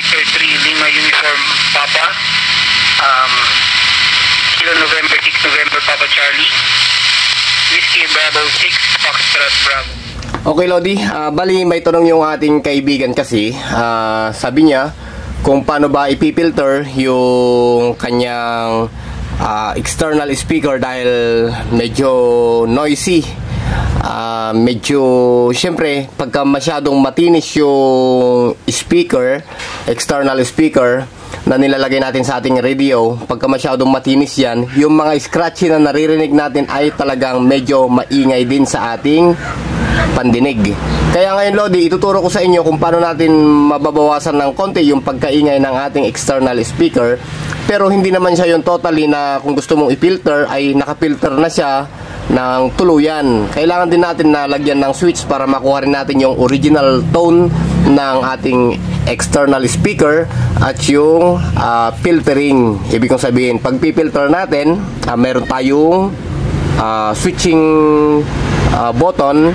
Victor 3 Lima Uniform Papa, Kilo November 6 November Papa Charlie, Whiskey Bravo 6 Foxtrot Bravo. Okay, Lodi, bali may tanong yung ating kaibigan kasi, sabi niya kung paano ba ipipilter yung kanyang external speaker dahil medyo noisy. Medyo, syempre, pagka masyadong matinis yung speaker, external speaker na nilalagay natin sa ating radio, pagka masyadong matinis yan, yung mga scratchy na naririnig natin ay talagang medyo maingay din sa ating pandinig. Kaya ngayon, Lodi, ituturo ko sa inyo kung paano natin mababawasan ng konti yung pagkaingay ng ating external speaker. Pero hindi naman siya yung totally na kung gusto mong i-filter ay nakapilter na siya ng tuluyan. Kailangan din natin na lagyan ng switch para makuha rin natin yung original tone ng ating external speaker at yung filtering. Ibig kong sabihin, pag pipilter natin, meron tayong switching button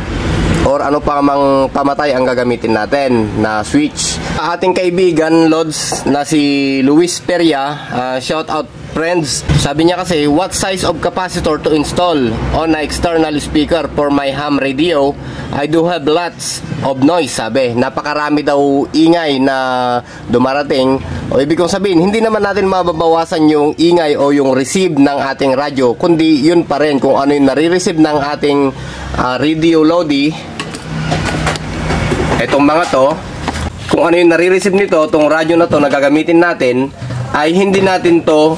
or ano pa mang pamatay ang gagamitin natin na switch. Ating kaibigan Lods na si Luis Peria, shout out friends. Sabi niya kasi, what size of capacitor to install on a external speaker for my ham radio? I do have lots of noise, sabi. Napakarami daw ingay na dumarating. O ibig kong sabihin, hindi naman natin mababawasan yung ingay o yung receive ng ating radyo, kundi yun pa rin kung ano yung nare-receive ng ating radio, Lodi. Etong mga to, kung ano yung nare-receive nito, itong radyo na to na gagamitin natin, ay hindi natin to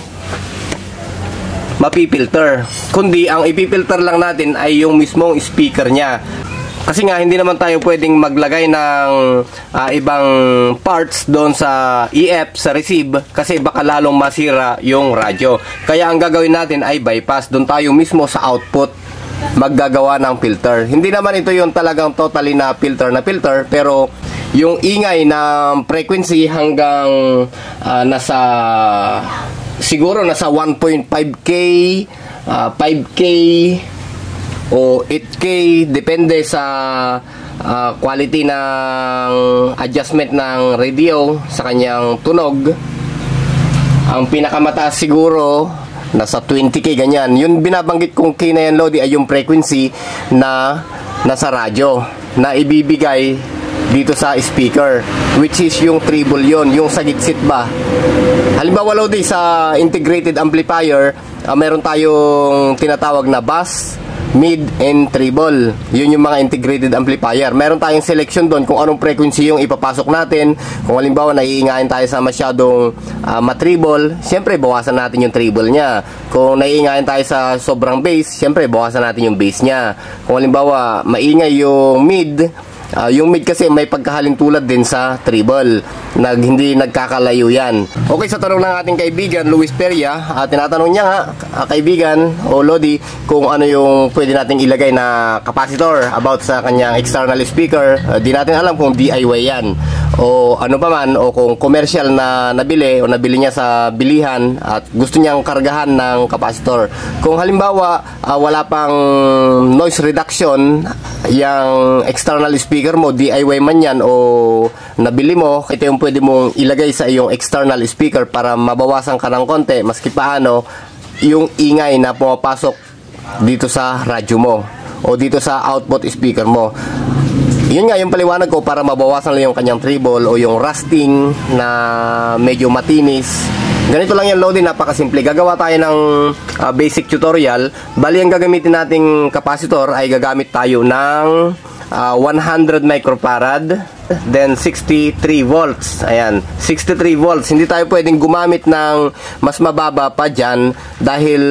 mapipilter, kundi ang ipipilter lang natin ay yung mismong speaker niya. Kasi nga hindi naman tayo pwedeng maglagay ng ibang parts doon sa EF, sa receive, kasi baka lalong masira yung radyo. Kaya ang gagawin natin ay bypass, doon tayo mismo sa output maggagawa ng filter. Hindi naman ito yung talagang totally na filter, pero yung ingay ng frequency hanggang siguro nasa 1.5K, 5K o 8K, depende sa quality ng adjustment ng radio sa kanyang tunog. Ang pinakamataas siguro nasa 20K, ganyan. Yung binabanggit kong K na yan, Lodi, ay yung frequency na nasa radyo na ibibigay dito sa speaker, which is yung treble yon, yung sa gitsit ba. Halimbawa, Lodi, sa integrated amplifier, meron tayong tinatawag na bass, mid, and treble. Yun yung mga integrated amplifier. Meron tayong selection doon kung anong frequency yung ipapasok natin. Kung halimbawa naiingayin tayo sa masyadong matreble, syempre bawasan natin yung treble niya. Kung naiingayin tayo sa sobrang bass, syempre bawasan natin yung bass niya. Kung halimbawa maingay yung mid kasi may pagkahalintulad din sa treble, hindi nagkakalayo yan. Okay, sa tanong ng ating kaibigan Luis Peria, tinatanong niya nga, kaibigan o Lodi, kung ano yung pwede nating ilagay na capacitor about sa kanyang external speaker. Di natin alam kung DIY yan o ano pa man, o kung commercial na nabili niya sa bilihan at gusto niyang kargahan ng capacitor. Kung halimbawa wala pang noise reduction yung external speaker mo, DIY man yan o nabili mo, ito yung pwede mong ilagay sa iyong external speaker para mabawasan ka ng konti, maski paano, yung ingay na pumapasok dito sa radyo mo o dito sa output speaker mo. Yun nga yung paliwanag ko, para mabawasan lang yung kanyang treble o yung rusting na medyo matinis. Ganito lang yan, Lodi, napakasimple. Gagawa tayo ng basic tutorial. Bali, ang gagamitin nating capacitor ay gagamit tayo ng 100 microfarad, then 63 volts. Ayan, 63 volts. Hindi tayo pwedeng gumamit ng mas mababa pa dyan dahil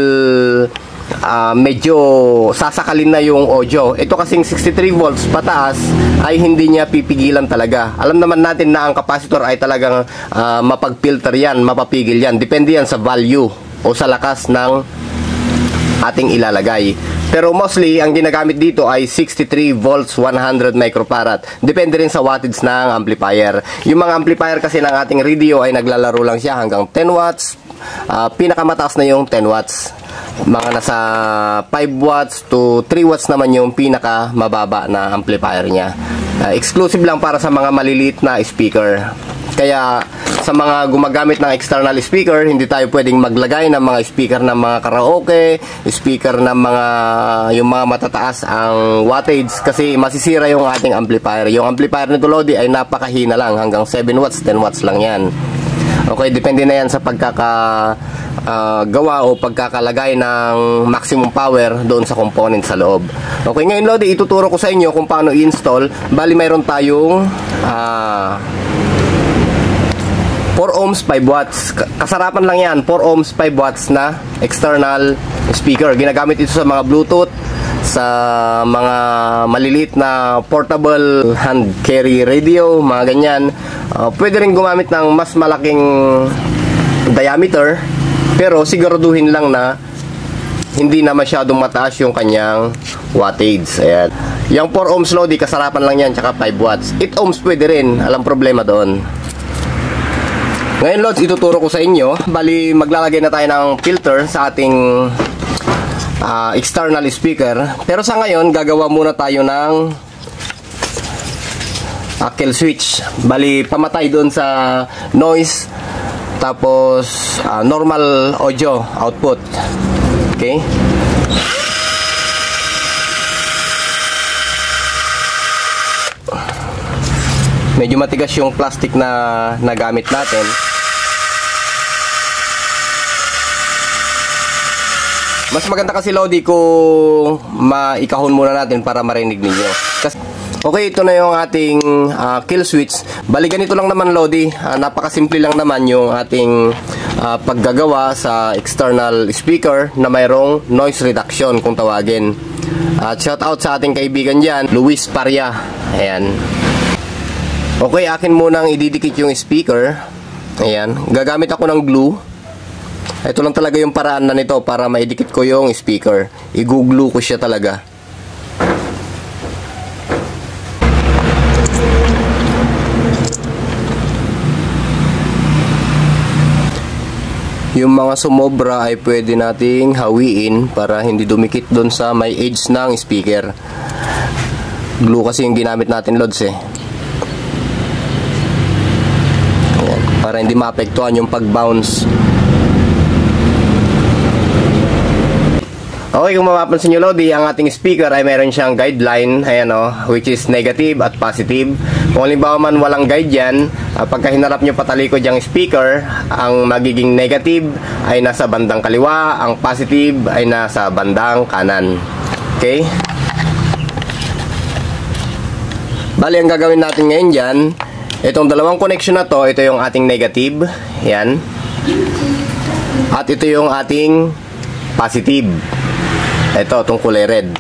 medyo sasakalin na yung audio. Ito kasing 63 volts pataas ay hindi niya pipigilan talaga. Alam naman natin na ang capacitor ay talagang mapag-filter yan, mapapigil yan. Depende yan sa value o sa lakas ng ating ilalagay. Pero mostly, ang ginagamit dito ay 63 volts, 100 microfarad. Depende rin sa wattage ng amplifier. Yung mga amplifier kasi ng ating radio ay naglalaro lang siya hanggang 10 watts. Pinakamataas na yung 10 watts. Mga nasa 5 watts to 3 watts naman yung pinaka mababa na amplifier niya. Exclusive lang para sa mga maliliit na speaker. Kaya sa mga gumagamit ng external speaker, hindi tayo pwedeng maglagay ng mga speaker ng mga karaoke, speaker ng mga yung mga matataas ang wattage kasi masisira yung ating amplifier. Yung amplifier nito Lodi ay napakahina lang, hanggang 7 watts, 10 watts lang yan. Okay, depende na yan sa gawa o pagkakalagay ng maximum power doon sa component sa loob. Okay, ngayon Lodi, ituturo ko sa inyo kung paano i-install. Bali, mayroon tayong 4 ohms 5 watts. Kasarapan lang yan, 4 ohms 5 watts na external speaker. Ginagamit ito sa mga Bluetooth, sa mga maliliit na portable hand carry radio, mga ganyan. Pwede rin gumamit ng mas malaking diameter, pero siguraduhin lang na hindi na masyadong mataas yung kanyang wattage. Ayan. Yung 4 ohms Lodi, kasarapan lang yan, tsaka 5 watts. 8 ohms pwede rin, alam problema doon. Ngayon Lods, ituturo ko sa inyo. Bali, maglalagay na tayo ng filter sa ating external speaker. Pero sa ngayon, gagawa muna tayo ng kill switch. Bali, pamatay doon sa noise. Tapos, normal audio output. Okay? Medyo matigas yung plastic na nagamit natin. Mas maganda kasi Lodi kung maikahon muna natin para marinig ninyo. Okay, ito na yung ating kill switch. Bali, ganito lang naman Lodi. Napakasimple lang naman yung ating paggagawa sa external speaker na mayroong noise reduction kung tawagin. Shout out sa ating kaibigan dyan, Luis Paria. Ayan. Okay, akin munang ididikit yung speaker. Ayan. Gagamit ako ng glue. Ito lang talaga yung paraan na nito para maidikit ko yung speaker. I-glue ko siya talaga. Yung mga sumobra ay pwede nating hawiin para hindi dumikit doon sa may edge ng speaker. Glue kasi yung ginamit natin Lods eh. Ayan, para hindi maapektuhan yung pag-bounce. Okay, kung mapapansin nyo Lodi, ang ating speaker ay meron siyang guideline, ayan o, which is negative at positive. Kung halimbawa man walang guide yan, pagka hinarap nyo patalikod yung speaker, ang magiging negative ay nasa bandang kaliwa, ang positive ay nasa bandang kanan. Okay? Bali, ang gagawin natin ngayon dyan, itong dalawang connection na to, ito yung ating negative, yan. At ito yung ating positive. Ito, itong kulay red.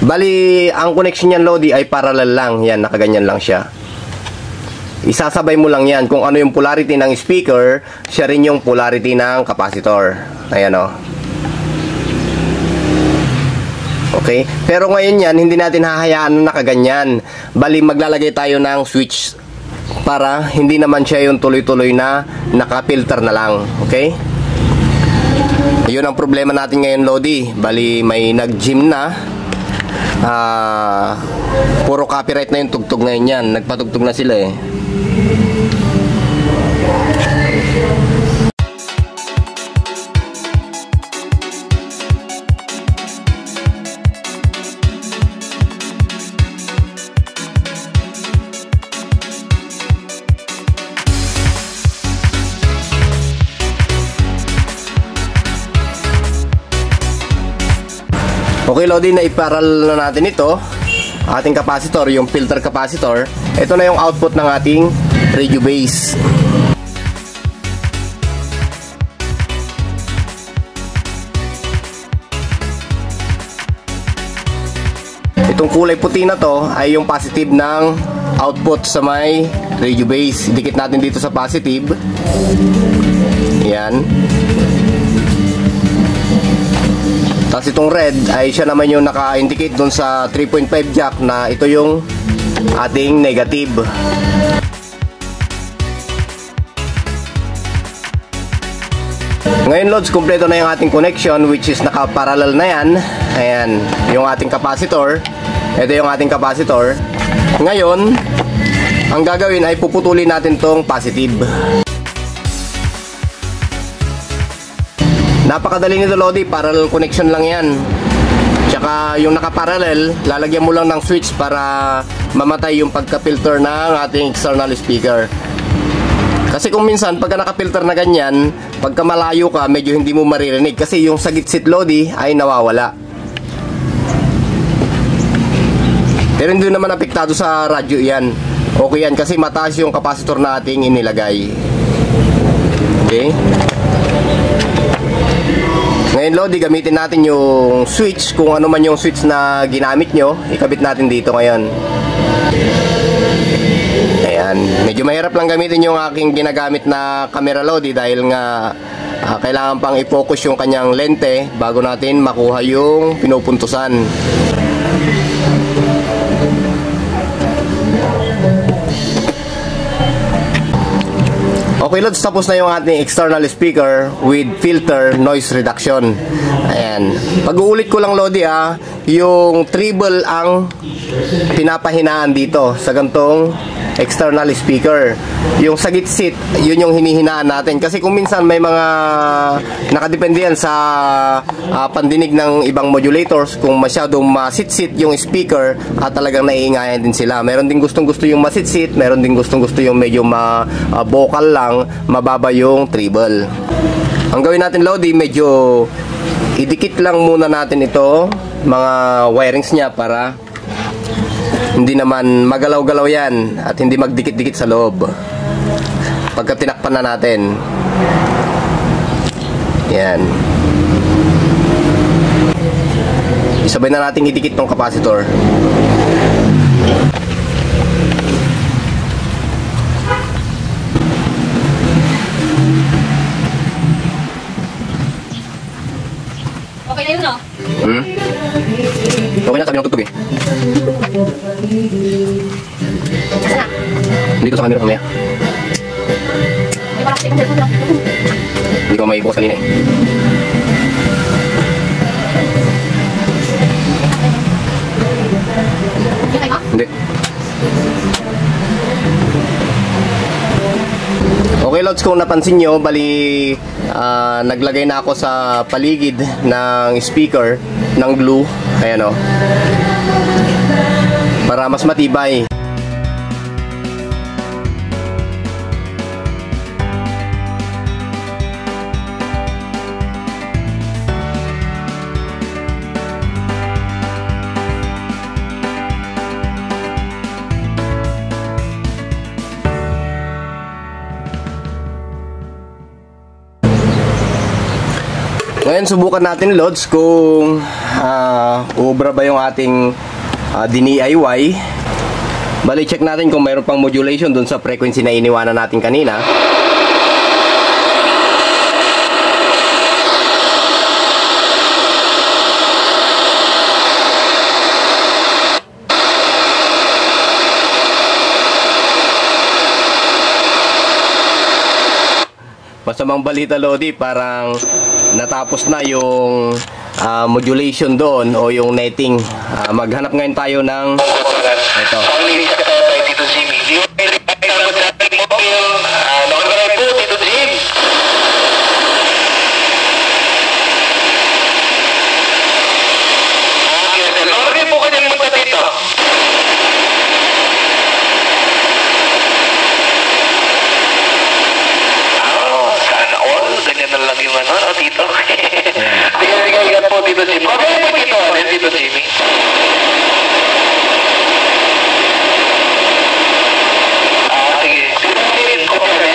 Bali, ang connection niyan Lodi ay parallel lang. Yan, nakaganyan lang siya. Isasabay mo lang yan. Kung ano yung polarity ng speaker, siya rin yung polarity ng capacitor. Ayan o. Okay? Pero ngayon yan, hindi natin hahayaan na nakaganyan. Bali, maglalagay tayo ng switch para hindi naman siya yung tuloy-tuloy na naka-filter na lang. Okay? Ayun ang problema natin ngayon Lodi. Bali, may nag-gym na. Puro copyright na yung tugtog ngayon yan. Nagpatugtog na sila eh. Okay Lodi, na iparal na natin ito, ating capacitor, yung filter capacitor. Ito na yung output ng ating radio base. Itong kulay puti na to ay yung positive ng output sa may radio base. Dikit natin dito sa positive. Yan. Tapos itong red ay siya naman yung naka-indicate dun sa 3.5 jack na ito yung ating negative. Ngayon Lods, kumpleto na yung ating connection, which is naka-parallel na yan. Ayan, yung ating capacitor. Ito yung ating capacitor. Ngayon, ang ang gagawin ay puputulin natin tong positive. Napakadali nito, Lodi, parallel connection lang yan. Tsaka yung nakaparallel, lalagyan mo lang ng switch para mamatay yung pagka-filter ng ating external speaker. Kasi kung minsan pagka naka-filter na ganyan, pagka malayo ka, medyo hindi mo maririnig kasi yung sa gitsit, Lodi, ay nawawala. Pero hindi naman apektado sa radyo yan. Okay yan kasi mataas yung capacitor na ating inilagay. Okay? Ngayon, Lodi, gamitin natin yung switch. Kung ano man yung switch na ginamit nyo, ikabit natin dito ngayon. Ayan, medyo mahirap lang gamitin yung aking ginagamit na camera, Lodi, dahil nga kailangan pang i-focus yung kanyang lente bago natin makuha yung pinupuntusan. Okay, Lods, tapos na yung ating external speaker with filter noise reduction. Ayan. Pag-uulit ko lang, Lodi, yung treble ang pinapahinaan dito sa gantong external speaker. Yung sa gitsit, yun yung hinihinaan natin. Kasi kung minsan may mga nakadepende yan sa pandinig ng ibang modulators, kung masyadong masitsit yung speaker, talagang naiingayan din sila. Meron din gustong-gusto yung masitsit, meron din gustong-gusto yung medyo vocal lang, mababa yung treble. Ang gawin natin, Lodi, medyo idikit lang muna natin ito, mga wirings niya, para hindi naman magalaw-galaw yan at hindi magdikit-dikit sa loob. Pagka tinakpan na natin, yan, isabay na natin idikit tong capacitor. Okay na yun, no? Okay na, sabi ng tugtog eh. Saan na? Dito sa camera mamaya. May parang sa ikong lang. Hindi ko may bukas kanina eh. Okay ba? Hindi. Okay, Lods, kung napansin nyo, bali naglagay na ako sa paligid ng speaker ng glue. Ayan o, para mas matibay. Ngayon, subukan natin, Lods, kung ubra ba yung ating DIY. Bali, check natin kung mayroon pang modulation dun sa frequency na iniwanan natin kanina. Masamang balita, Lodi, parang natapos na yung modulation doon o yung netting. Maghanap ngayon tayo ng ito. Dito. Sige, ingat po, Tito Jimmy. Okay po ito, Tito Jimmy. Sige.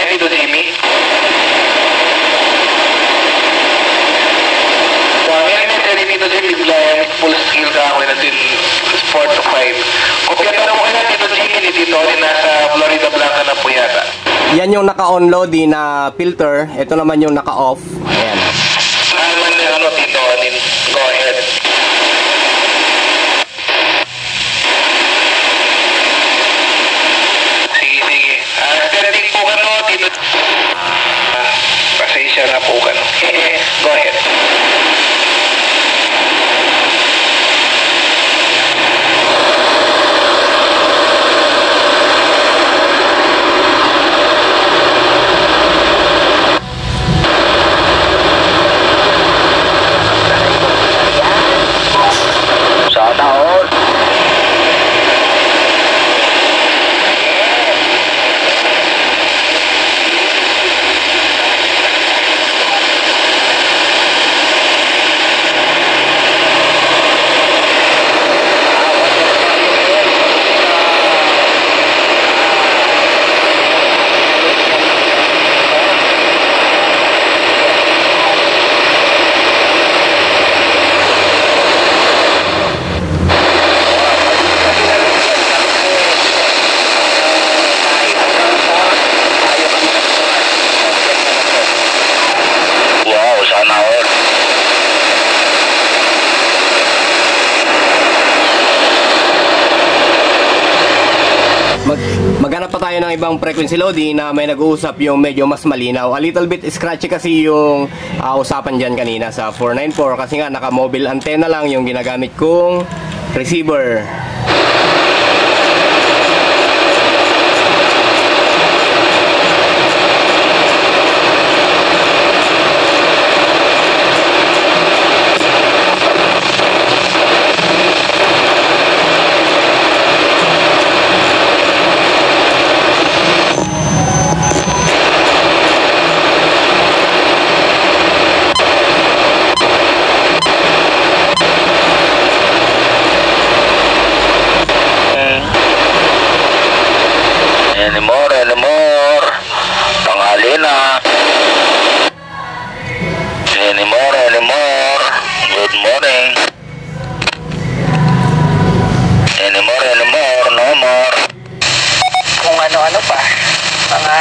Tito Jimmy. Tito Jimmy, bigla full skill ka ako natin 4 to 5. Kopya na mo kaya Tito Jimmy, dito rin nasa Florida Blanca na po yata. Yan yung naka-on, Lodi, na filter. Ito naman yung naka-off. Ayan. Ano, Tito, go ahead. Sige. Setting po ka, no, Tito. Pasensya na po ka, no. Go ahead. Maghanap pa tayo ng ibang frequency Lodi na may nag-uusap yung medyo mas malinaw. A little bit scratchy kasi yung usapan dyan kanina sa 494 kasi nga naka-mobile antenna lang yung ginagamit kong receiver. Anymore. Tanghali na. Anymore. Good morning. Anymore. No more. Kung ano-ano pa. Mga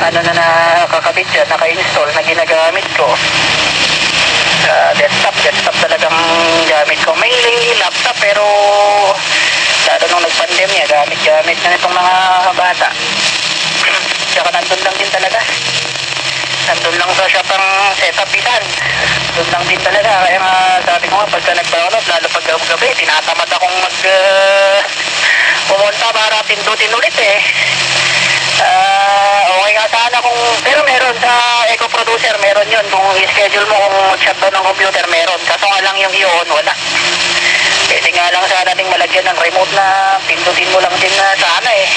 ano na nakakabit dyan, naka-install na ginagamit ko. Desktop talagang gamit ko. May laptop pero lalo nung nag-pandemya, gamit na itong mga bata. Tsaka nandun lang din talaga. Nandun lang sa shop ang setup ilan. Nandun lang din talaga. Kaya nga sabi ko nga, pagka nag-download, lalo pag gabi, tinatamad akong pumunta para pindutin ulit eh. Okay nga sana kung, pero meron sa Eco Producer, meron yun. Kung i-schedule mo kung mag-shutdown ng computer, meron. Kaso nga lang yung i-on, wala. Pwede nga lang sana ding malagyan ng remote na pindutin mo lang din na sana eh.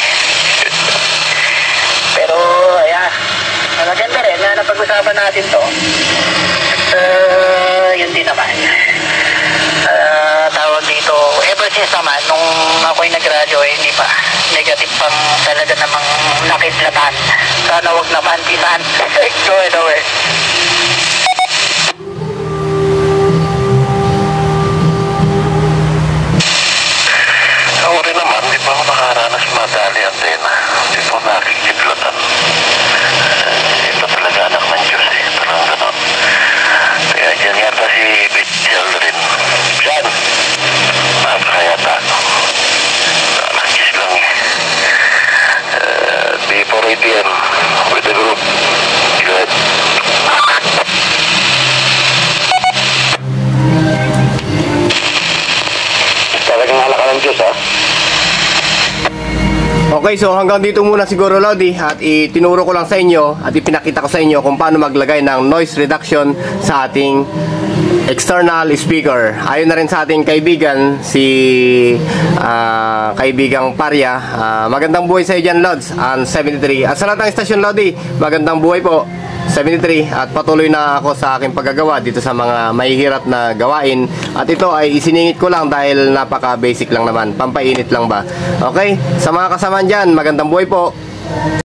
Pero, ayan. Maganda rin na napag-usapan natin to. Yun din naman. Tawag dito, ever since naman, nung ako'y nag-radio, hindi pa. Negative pang talaga namang nakislatan. Sana wag naman pisan. Go away. Ako rin naman, di pa ako nakaranas madali antena. Di pa nakikidlatan. Ito talaga anak ng Diyos eh. Parang ganon. Kaya dyan yata si Bitchel rin. Diyan! Napakayata. Nakakis lang eh. Before ATM with the group. Good. Talagang alak ka ng Diyos ha. Okay, so hanggang dito muna siguro Lodi at itinuro ko lang sa inyo at ipinakita ko sa inyo kung paano maglagay ng noise reduction sa ating external speaker. Ayon na rin sa ating kaibigan si kaibigang Parya. Magandang buhay sa iyo dyan Lods and 73. At sa lahat ng stasyon Lodi, magandang buhay po 73 at patuloy na ako sa aking paggagawa dito sa mga mahihirap na gawain at ito ay isiningit ko lang dahil napaka basic lang naman, pampainit lang ba. Okay, sa mga kasamaan dyan, magandang buhay po.